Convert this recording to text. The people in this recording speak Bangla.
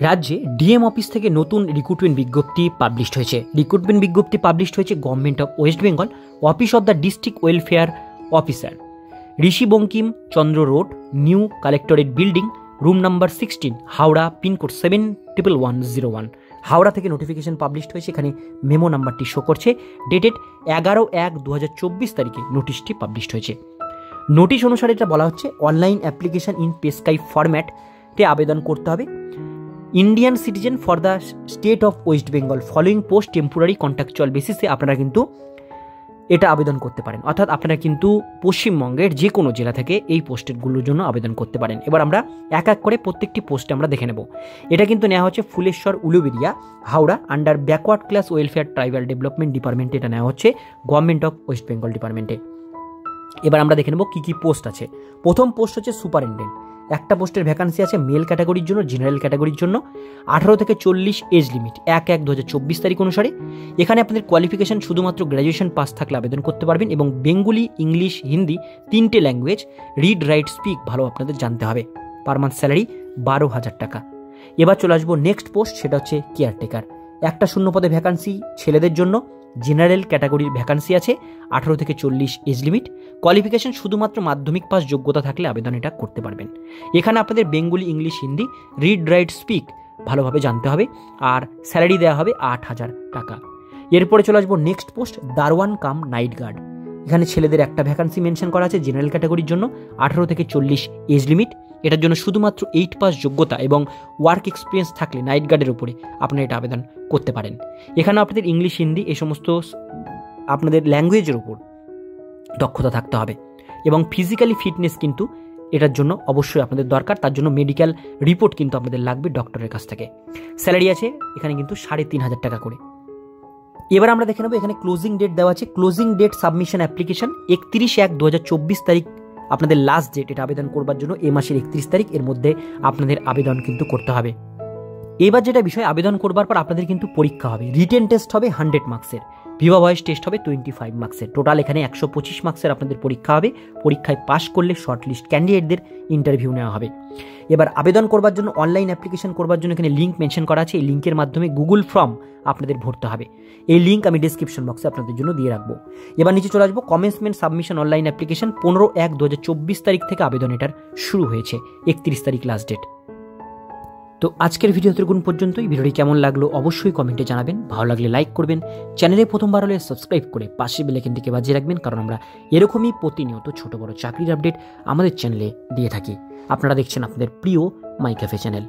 রাজ্যে ডিএম অফিস থেকে নতুন রিক্রুটমেন্ট বিজ্ঞপ্তি পাবলিশড হয়েছে। রিক্রুটমেন্ট বিজ্ঞপ্তি পাবলিশড হয়েছে government of West Bengal, office of the district welfare officer, Rishi Bankim Chandra road, new collectorate building, room number 16, Howrah, pin code 711101। Howrah থেকে নোটিফিকেশন পাবলিশড হয়েছে। এখানে মেমো নাম্বারটি শো করছে। ডেটেড 11/1/2024 তারিখে নোটিশটি পাবলিশড হয়েছে। নোটিশ অনুসারে এটা বলা হচ্ছে অনলাইন অ্যাপ্লিকেশন ইন পেস্কাই ফরম্যাটে আবেদন করতে হবে। Indian citizen for the state of West Bengal following post temporary contractual বেসিসে আপনারা কিন্তু এটা আবেদন করতে পারেন। অর্থাৎ আপনারা কিন্তু পশ্চিমবঙ্গের যে কোনো জেলা থেকে এই পোস্টগুলোর জন্য আবেদন করতে পারেন। এবার আমরা এক এক করে প্রত্যেকটি পোস্টে আমরা দেখে নেব। এটা কিন্তু নেওয়া হচ্ছে Phuleswar Uluberia, Howrah, under backward class welfare tribal development ডিপার্টমেন্টে এটা নেওয়া হচ্ছে গভর্নমেন্ট অফ ওয়েস্ট বেঙ্গল ডিপার্টমেন্টে। এবার আমরা দেখে নেব কী কী পোস্ট আছে। প্রথম পোস্ট হচ্ছে সুপারিনটেন্ডেন্ট। একটা পোস্টের ভ্যাকান্সি আছে মেল ক্যাটাগরির জন্য, জেনারেল ক্যাটাগরির জন্য, 18 থেকে 40 এজ লিমিট, 1/1/2024 তারিখ অনুসারে। এখানে আপনাদের কোয়ালিফিকেশন শুধুমাত্র গ্র্যাজুয়েশন পাস থাকলে আবেদন করতে পারবেন এবং বেঙ্গলি, ইংলিশ, হিন্দি 3টে ল্যাঙ্গুয়েজ রিড রাইট স্পিক ভালো আপনাদের জানতে হবে। পার মান্থ স্যালারি 12,000 টাকা। এবার চলে আসবো নেক্সট পোস্ট, সেটা হচ্ছে কেয়ারটেকার। একটা শূন্যপদে ভ্যাকান্সি ছেলেদের জন্য, জেনারেল ক্যাটাগরির ভ্যাকান্সি আছে, 18 থেকে 40 এজ লিমিট, কোয়ালিফিকেশন শুধুমাত্র মাধ্যমিক পাস যোগ্যতা থাকলে আবেদন এটা করতে পারবেন। এখানে আপনাদের Bengali, English, Hindi read write speak ভালোভাবে জানতে হবে আর স্যালারি দেওয়া হবে 8,000 টাকা। এরপরে চলে আসবো নেক্সট পোস্ট, দারোয়ান কাম নাইট গার্ড। এখানে ছেলেদের একটা ভ্যাকান্সি মেনশন করা আছে জেনারেল ক্যাটাগরির জন্য, 18 থেকে 40 এজ লিমিট। এটার জন্য শুধুমাত্র 8 পাস যোগ্যতা এবং ওয়ার্ক এক্সপিরিয়েন্স থাকলে নাইট গার্ডের উপরে আপনারা এটা আবেদন করতে পারেন। এখানে আপনাদের ইংলিশ, হিন্দি এই সমস্ত আপনাদের ল্যাঙ্গুয়েজের উপর দক্ষতা থাকতে হবে এবং ফিজিক্যালি ফিটনেস কিন্তু এটার জন্য অবশ্যই আপনাদের দরকার। তার জন্য মেডিকেল রিপোর্ট কিন্তু আপনাদের লাগবে ডক্টরের কাছ থেকে। স্যালারি আছে এখানে কিন্তু 3,500 টাকা করে। এবার আমরা দেখে নেব এখানে ক্লোজিং ডেট দেওয়া আছে। ক্লোজিং ডেট সাবমিশন অ্যাপ্লিকেশন 31/1/2024 তারিখ আপনাদের লাস্ট ডেট এটা আবেদন করবার জন্য। এই মাসের 31 তারিখ এর মধ্যে আপনাদের আবেদন কিন্তু করতে হবে। এবার যেটা বিষয়, আবেদন করবার পর আপনাদের কিন্তু পরীক্ষা হবে। রিটেন টেস্ট হবে 100 মার্কসের, ভিভা ভয়েস টেস্ট হবে 25 মার্কসের। টোটাল এখানে 125 মার্কসের আপনাদের পরীক্ষা হবে। পরীক্ষায় পাস করলে শর্ট লিস্ট ক্যান্ডিডেটদের ইন্টারভিউ নেওয়া হবে। এবার আবেদন করবার জন্য অনলাইন অ্যাপ্লিকেশন করবার জন্য এখানে লিঙ্ক মেনশন করা আছে। এই লিঙ্কের মাধ্যমে গুগল ফর্ম আপনাদের ভরতে হবে। এই লিঙ্ক আমি ডিসক্রিপশন বক্সে আপনাদের জন্য দিয়ে রাখবো। এবার নিচে চলে আসবো কমেন্সমেন্ট সাবমিশন অনলাইন অ্যাপ্লিকেশন 15/1/2024 তারিখ থেকে আবেদন এটার শুরু হয়েছে, 31 তারিখ লাস্ট ডেট। তো আজকের ভিডিও এতটুকুন পর্যন্তই। ভিডিওটি কেমন লাগলো অবশ্যই কমেন্টে জানাবেন। ভালো লাগলে লাইক করবেন, চ্যানেলে প্রথমবার হলে সাবস্ক্রাইব করে পাশে বেল আইকনটিকে বাজিয়ে রাখবেন, কারণ আমরা এরকমই প্রতিনিয়ত ছোট বড় চাকরির আপডেট আমাদের চ্যানেলে দিয়ে থাকি। আপনারা দেখছেন আপনাদের প্রিয় মাই ক্যাফে চ্যানেল।